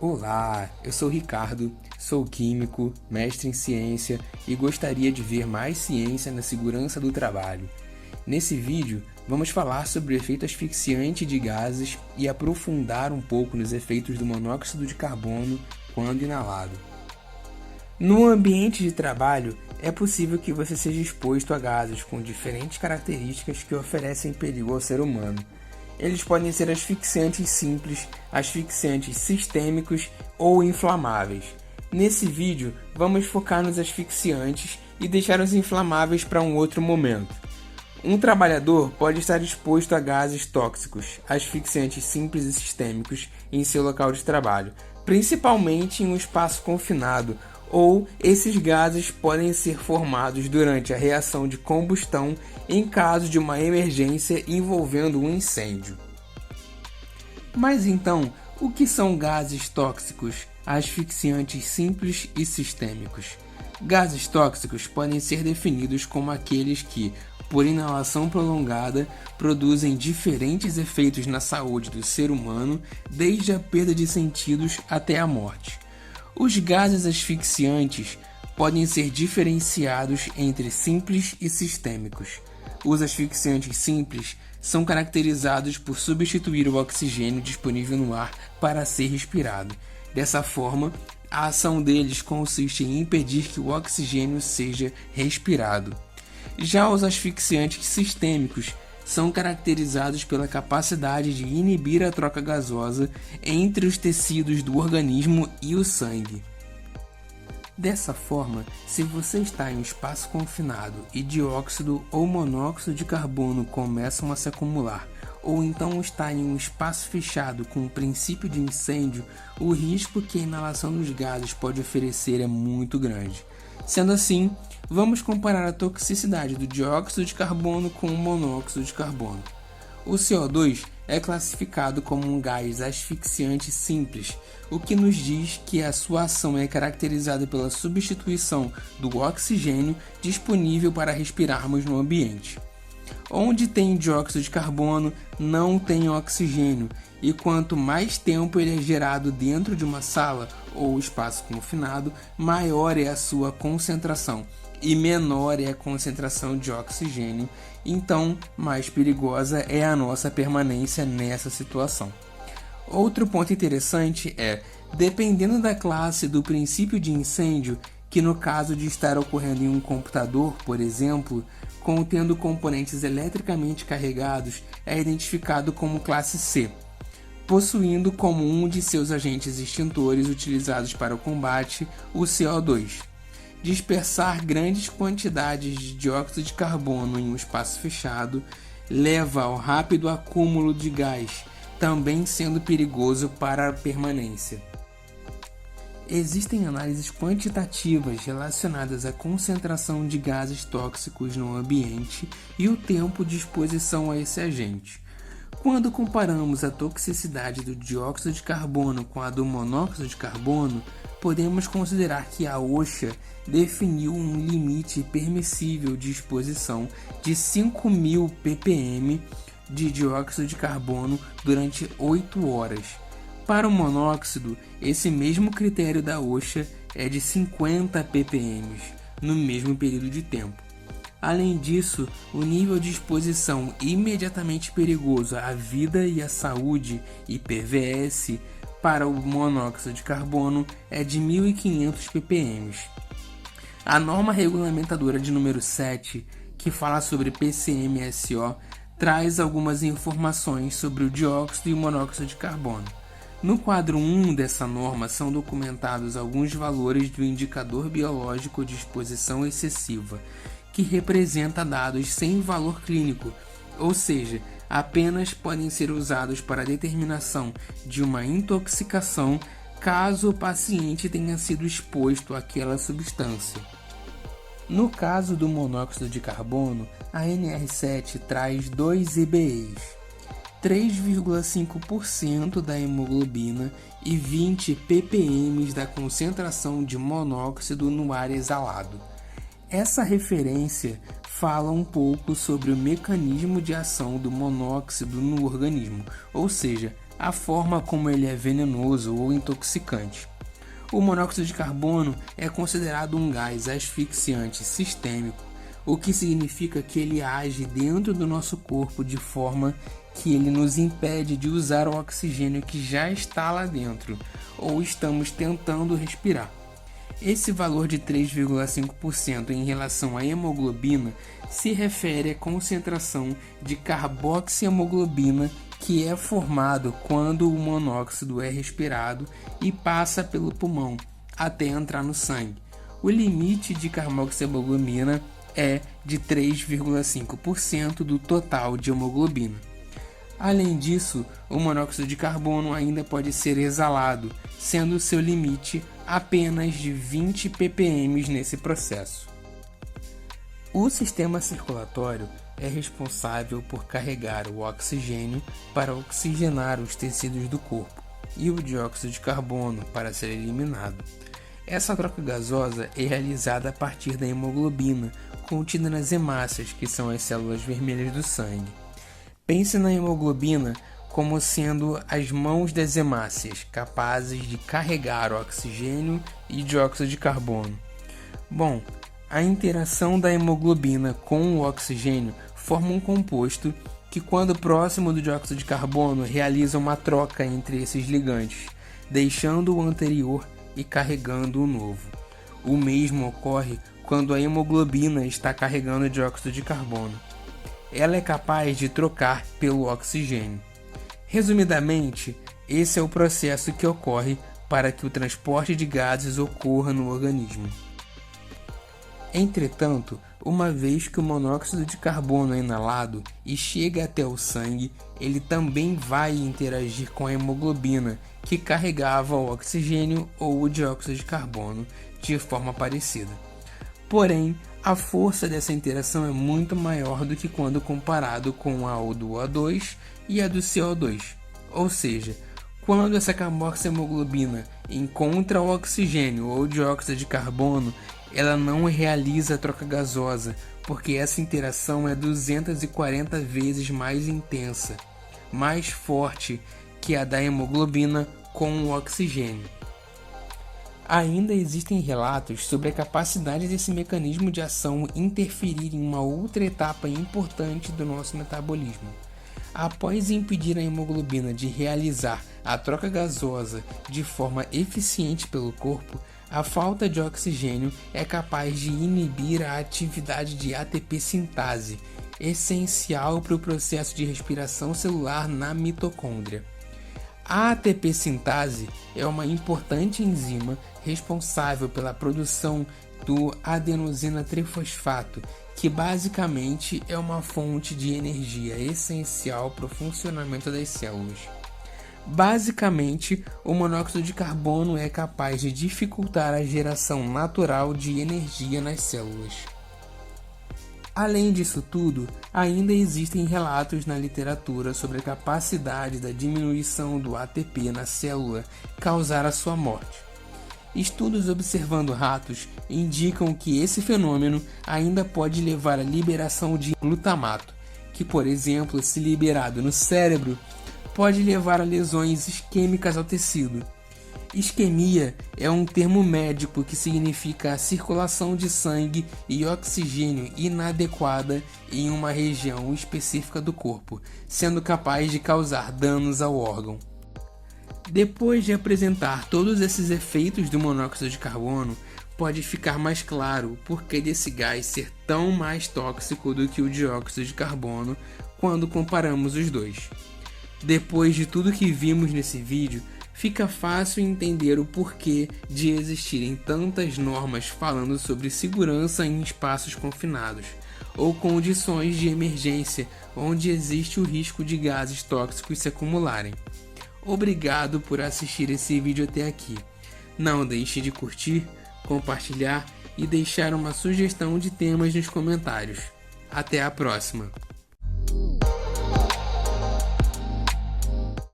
Olá, eu sou Ricardo, sou químico, mestre em ciência e gostaria de ver mais ciência na segurança do trabalho. Nesse vídeo, vamos falar sobre o efeito asfixiante de gases e aprofundar um pouco nos efeitos do monóxido de carbono quando inalado. No ambiente de trabalho, é possível que você seja exposto a gases com diferentes características que oferecem perigo ao ser humano. Eles podem ser asfixiantes simples, asfixiantes sistêmicos ou inflamáveis. Nesse vídeo, vamos focar nos asfixiantes e deixar os inflamáveis para um outro momento. Um trabalhador pode estar exposto a gases tóxicos, asfixiantes simples e sistêmicos em seu local de trabalho, principalmente em um espaço confinado, ou esses gases podem ser formados durante a reação de combustão em caso de uma emergência envolvendo um incêndio. Mas então, o que são gases tóxicos, asfixiantes simples e sistêmicos? Gases tóxicos podem ser definidos como aqueles que, por inalação prolongada, produzem diferentes efeitos na saúde do ser humano, desde a perda de sentidos até a morte. Os gases asfixiantes podem ser diferenciados entre simples e sistêmicos. Os asfixiantes simples são caracterizados por substituir o oxigênio disponível no ar para ser respirado. Dessa forma, a ação deles consiste em impedir que o oxigênio seja respirado. Já os asfixiantes sistêmicos são caracterizados pela capacidade de inibir a troca gasosa entre os tecidos do organismo e o sangue. Dessa forma, se você está em um espaço confinado e dióxido ou monóxido de carbono começam a se acumular, ou então está em um espaço fechado com o princípio de incêndio, o risco que a inalação dos gases pode oferecer é muito grande. Sendo assim, vamos comparar a toxicidade do dióxido de carbono com o monóxido de carbono. O CO2 é classificado como um gás asfixiante simples, o que nos diz que a sua ação é caracterizada pela substituição do oxigênio disponível para respirarmos no ambiente. Onde tem dióxido de carbono, não tem oxigênio, e quanto mais tempo ele é gerado dentro de uma sala ou espaço confinado, maior é a sua concentração e menor é a concentração de oxigênio, então mais perigosa é a nossa permanência nessa situação. Outro ponto interessante é, dependendo da classe do princípio de incêndio, que no caso de estar ocorrendo em um computador, por exemplo, contendo componentes eletricamente carregados, é identificado como classe C, possuindo como um de seus agentes extintores utilizados para o combate o CO2. Dispersar grandes quantidades de dióxido de carbono em um espaço fechado leva ao rápido acúmulo de gás, também sendo perigoso para a permanência. Existem análises quantitativas relacionadas à concentração de gases tóxicos no ambiente e o tempo de exposição a esse agente. Quando comparamos a toxicidade do dióxido de carbono com a do monóxido de carbono, podemos considerar que a OSHA definiu um limite permissível de exposição de 5.000 ppm de dióxido de carbono durante 8 horas. Para o monóxido, esse mesmo critério da OSHA é de 50 ppm no mesmo período de tempo. Além disso, o nível de exposição imediatamente perigoso à vida e à saúde, IPVS, para o monóxido de carbono é de 1.500 ppm. A norma regulamentadora de número 7, que fala sobre PCMSO, traz algumas informações sobre o dióxido e o monóxido de carbono. No quadro 1 dessa norma são documentados alguns valores do indicador biológico de exposição excessiva, que representa dados sem valor clínico, ou seja, apenas podem ser usados para a determinação de uma intoxicação caso o paciente tenha sido exposto àquela substância. No caso do monóxido de carbono, a NR7 traz 2 EBEs, 3,5% da hemoglobina e 20 ppm da concentração de monóxido no ar exalado. Essa referência fala um pouco sobre o mecanismo de ação do monóxido no organismo, ou seja, a forma como ele é venenoso ou intoxicante. O monóxido de carbono é considerado um gás asfixiante sistêmico, o que significa que ele age dentro do nosso corpo de forma que ele nos impede de usar o oxigênio que já está lá dentro, ou estamos tentando respirar. Esse valor de 3,5% em relação à hemoglobina se refere à concentração de carboxihemoglobina que é formado quando o monóxido é respirado e passa pelo pulmão até entrar no sangue. O limite de carboxihemoglobina é de 3,5% do total de hemoglobina. Além disso, o monóxido de carbono ainda pode ser exalado, sendo seu limite apenas de 20 ppm nesse processo. O sistema circulatório é responsável por carregar o oxigênio para oxigenar os tecidos do corpo e o dióxido de carbono para ser eliminado. Essa troca gasosa é realizada a partir da hemoglobina contida nas hemácias, que são as células vermelhas do sangue. Pense na hemoglobina como sendo as mãos das hemácias, capazes de carregar o oxigênio e dióxido de carbono. Bom, a interação da hemoglobina com o oxigênio forma um composto que, quando próximo do dióxido de carbono, realiza uma troca entre esses ligantes, deixando o anterior e carregando o novo. O mesmo ocorre quando a hemoglobina está carregando o dióxido de carbono. Ela é capaz de trocar pelo oxigênio. Resumidamente, esse é o processo que ocorre para que o transporte de gases ocorra no organismo. Entretanto, uma vez que o monóxido de carbono é inalado e chega até o sangue, ele também vai interagir com a hemoglobina, que carregava o oxigênio ou o dióxido de carbono de forma parecida. Porém, a força dessa interação é muito maior do que quando comparado com a do O2 e a do CO2. Ou seja, quando essa carboxihemoglobina encontra o oxigênio ou dióxido de carbono, ela não realiza a troca gasosa, porque essa interação é 240 vezes mais intensa, mais forte que a da hemoglobina com o oxigênio. Ainda existem relatos sobre a capacidade desse mecanismo de ação interferir em uma outra etapa importante do nosso metabolismo. Após impedir a hemoglobina de realizar a troca gasosa de forma eficiente pelo corpo, a falta de oxigênio é capaz de inibir a atividade de ATP sintase, essencial para o processo de respiração celular na mitocôndria. A ATP sintase é uma importante enzima responsável pela produção do adenosina trifosfato, que basicamente é uma fonte de energia essencial para o funcionamento das células. Basicamente, o monóxido de carbono é capaz de dificultar a geração natural de energia nas células. Além disso tudo, ainda existem relatos na literatura sobre a capacidade da diminuição do ATP na célula causar a sua morte. Estudos observando ratos indicam que esse fenômeno ainda pode levar à liberação de glutamato, que, por exemplo, se liberado no cérebro, pode levar a lesões isquêmicas ao tecido. Isquemia é um termo médico que significa a circulação de sangue e oxigênio inadequada em uma região específica do corpo, sendo capaz de causar danos ao órgão. Depois de apresentar todos esses efeitos do monóxido de carbono, pode ficar mais claro o porquê desse gás ser tão mais tóxico do que o dióxido de carbono quando comparamos os dois. Depois de tudo que vimos nesse vídeo, fica fácil entender o porquê de existirem tantas normas falando sobre segurança em espaços confinados, ou condições de emergência onde existe o risco de gases tóxicos se acumularem. Obrigado por assistir esse vídeo até aqui. Não deixe de curtir, compartilhar e deixar uma sugestão de temas nos comentários. Até a próxima!